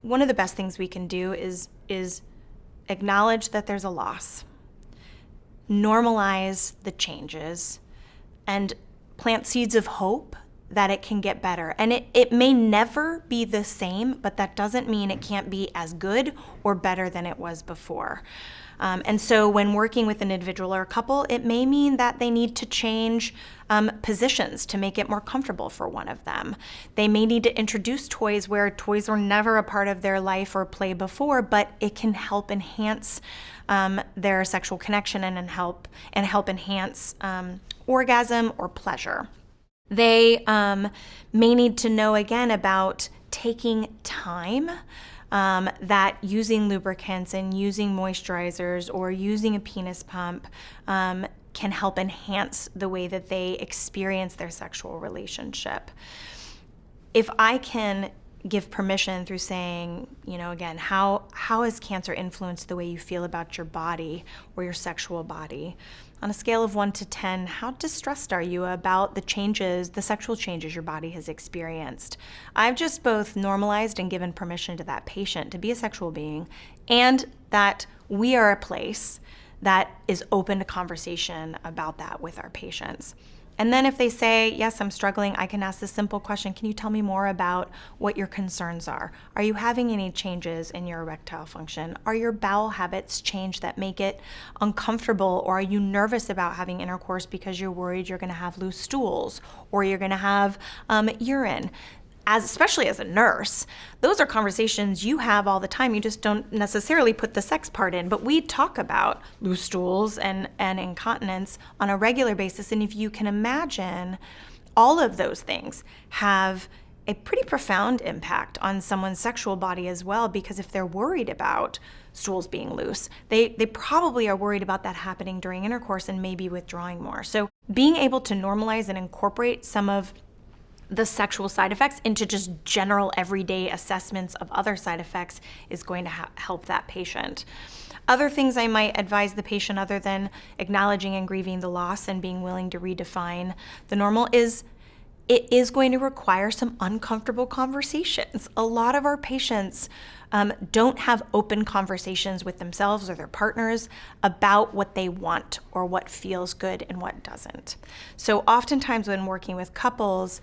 One of the best things we can do is acknowledge that there's a loss, normalize the changes, and plant seeds of hope that it can get better. And it may never be the same, but that doesn't mean it can't be as good or better than it was before. And so when working with an individual or a couple, it may mean that they need to change positions to make it more comfortable for one of them. They may need to introduce toys where toys were never a part of their life or play before, but it can help enhance their sexual connection and help enhance orgasm or pleasure. They may need to know again about taking time, that using lubricants and using moisturizers or using a penis pump can help enhance the way that they experience their sexual relationship. If I can give permission through saying, again, how has cancer influenced the way you feel about your body or your sexual body? On a scale of 1 to 10, how distressed are you about the sexual changes your body has experienced? I've just both normalized and given permission to that patient to be a sexual being, and that we are a place that is open to conversation about that with our patients. And then if they say, yes, I'm struggling, I can ask this simple question: can you tell me more about what your concerns are? Are you having any changes in your erectile function? Are your bowel habits changed that make it uncomfortable? Or are you nervous about having intercourse because you're worried you're gonna have loose stools or you're gonna have urine? Especially as a nurse, those are conversations you have all the time. You just don't necessarily put the sex part in, but we talk about loose stools and incontinence on a regular basis. And if you can imagine, all of those things have a pretty profound impact on someone's sexual body as well, because if they're worried about stools being loose, they probably are worried about that happening during intercourse and maybe withdrawing more. So being able to normalize and incorporate some of the sexual side effects into just general everyday assessments of other side effects is going to help that patient. Other things I might advise the patient, other than acknowledging and grieving the loss and being willing to redefine the normal, is it is going to require some uncomfortable conversations. A lot of our patients don't have open conversations with themselves or their partners about what they want or what feels good and what doesn't. So oftentimes when working with couples,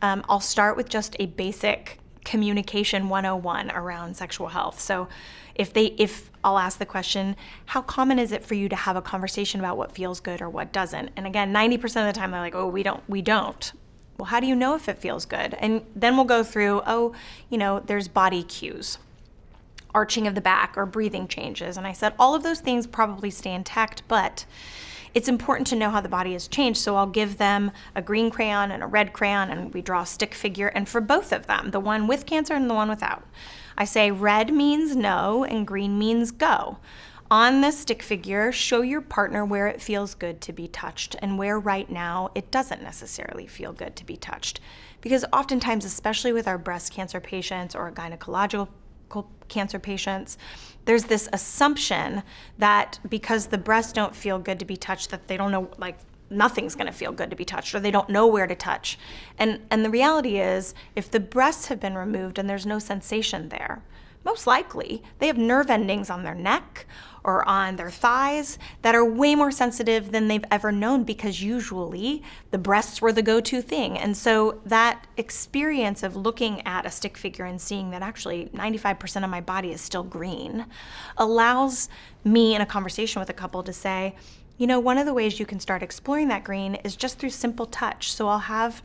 I'll start with just a basic communication 101 around sexual health. So if I'll ask the question, how common is it for you to have a conversation about what feels good or what doesn't? And again, 90% of the time they're like, oh, we don't. Well, how do you know if it feels good? And then we'll go through, there's body cues, arching of the back or breathing changes. And I said, all of those things probably stay intact, but it's important to know how the body has changed. So I'll give them a green crayon and a red crayon, and we draw a stick figure. And for both of them, the one with cancer and the one without, I say red means no and green means go. On the stick figure, show your partner where it feels good to be touched and where right now it doesn't necessarily feel good to be touched. Because oftentimes, especially with our breast cancer patients or gynecological cancer patients, there's this assumption that because the breasts don't feel good to be touched, that they don't know, like nothing's gonna feel good to be touched, or they don't know where to touch. And the reality is, if the breasts have been removed and there's no sensation there, most likely they have nerve endings on their neck or on their thighs that are way more sensitive than they've ever known, because usually the breasts were the go-to thing. And so that experience of looking at a stick figure and seeing that actually 95% of my body is still green allows me in a conversation with a couple to say, one of the ways you can start exploring that green is just through simple touch. So I'll have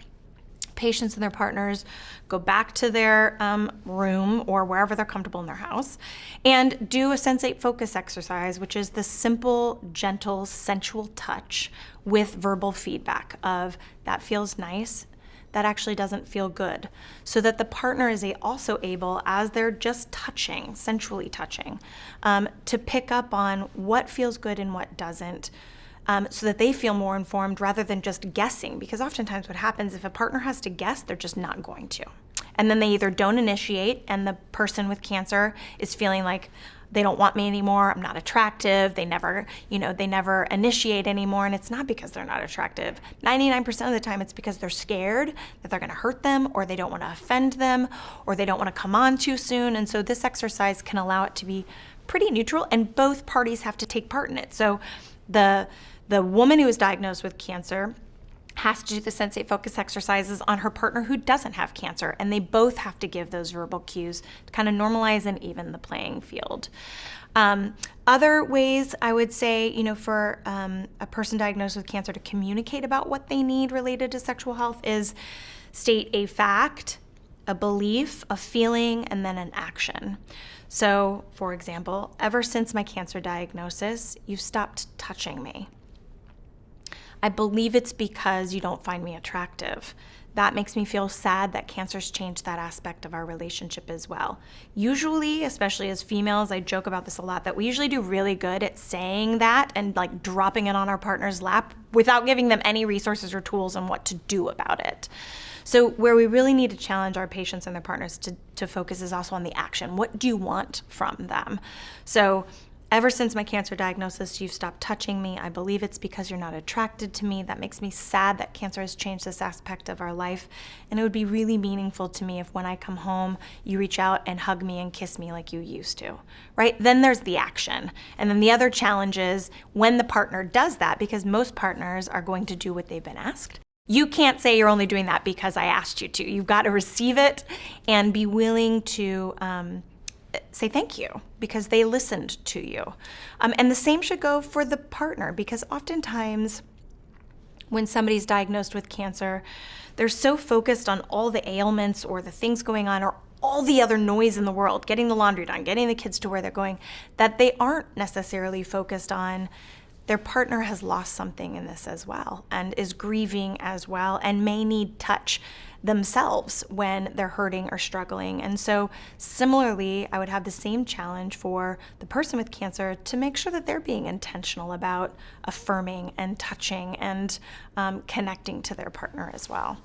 patients and their partners go back to their room or wherever they're comfortable in their house and do a sensate focus exercise, which is the simple, gentle, sensual touch with verbal feedback of that feels nice, that actually doesn't feel good, so that the partner is also able, as they're just touching, sensually touching, to pick up on what feels good and what doesn't, so that they feel more informed rather than just guessing. Because oftentimes what happens, if a partner has to guess, they're just not going to. And then they either don't initiate, and the person with cancer is feeling like they don't want me anymore, I'm not attractive, they never initiate anymore. And it's not because they're not attractive. 99% of the time, it's because they're scared that they're going to hurt them, or they don't want to offend them, or they don't want to come on too soon. And so this exercise can allow it to be pretty neutral, and both parties have to take part in it. So the woman who is diagnosed with cancer has to do the sensate focus exercises on her partner who doesn't have cancer, and they both have to give those verbal cues to kind of normalize and even the playing field. Other ways I would say, for a person diagnosed with cancer to communicate about what they need related to sexual health is state a fact, a belief, a feeling, and then an action. So, for example, ever since my cancer diagnosis, you've stopped touching me. I believe it's because you don't find me attractive. That makes me feel sad that cancer's changed that aspect of our relationship as well. Usually, especially as females, I joke about this a lot, that we usually do really good at saying that and like dropping it on our partner's lap without giving them any resources or tools on what to do about it. So where we really need to challenge our patients and their partners to focus is also on the action. What do you want from them? So ever since my cancer diagnosis, you've stopped touching me. I believe it's because you're not attracted to me. That makes me sad that cancer has changed this aspect of our life. And it would be really meaningful to me if when I come home, you reach out and hug me and kiss me like you used to, right? Then there's the action. And then the other challenge is when the partner does that, because most partners are going to do what they've been asked. You can't say you're only doing that because I asked you to. You've got to receive it and be willing to say thank you because they listened to you. And the same should go for the partner, because oftentimes when somebody's diagnosed with cancer, they're so focused on all the ailments or the things going on or all the other noise in the world, getting the laundry done, getting the kids to where they're going, that they aren't necessarily focused on their partner has lost something in this as well and is grieving as well and may need touch themselves when they're hurting or struggling. And so similarly, I would have the same challenge for the person with cancer to make sure that they're being intentional about affirming and touching and connecting to their partner as well.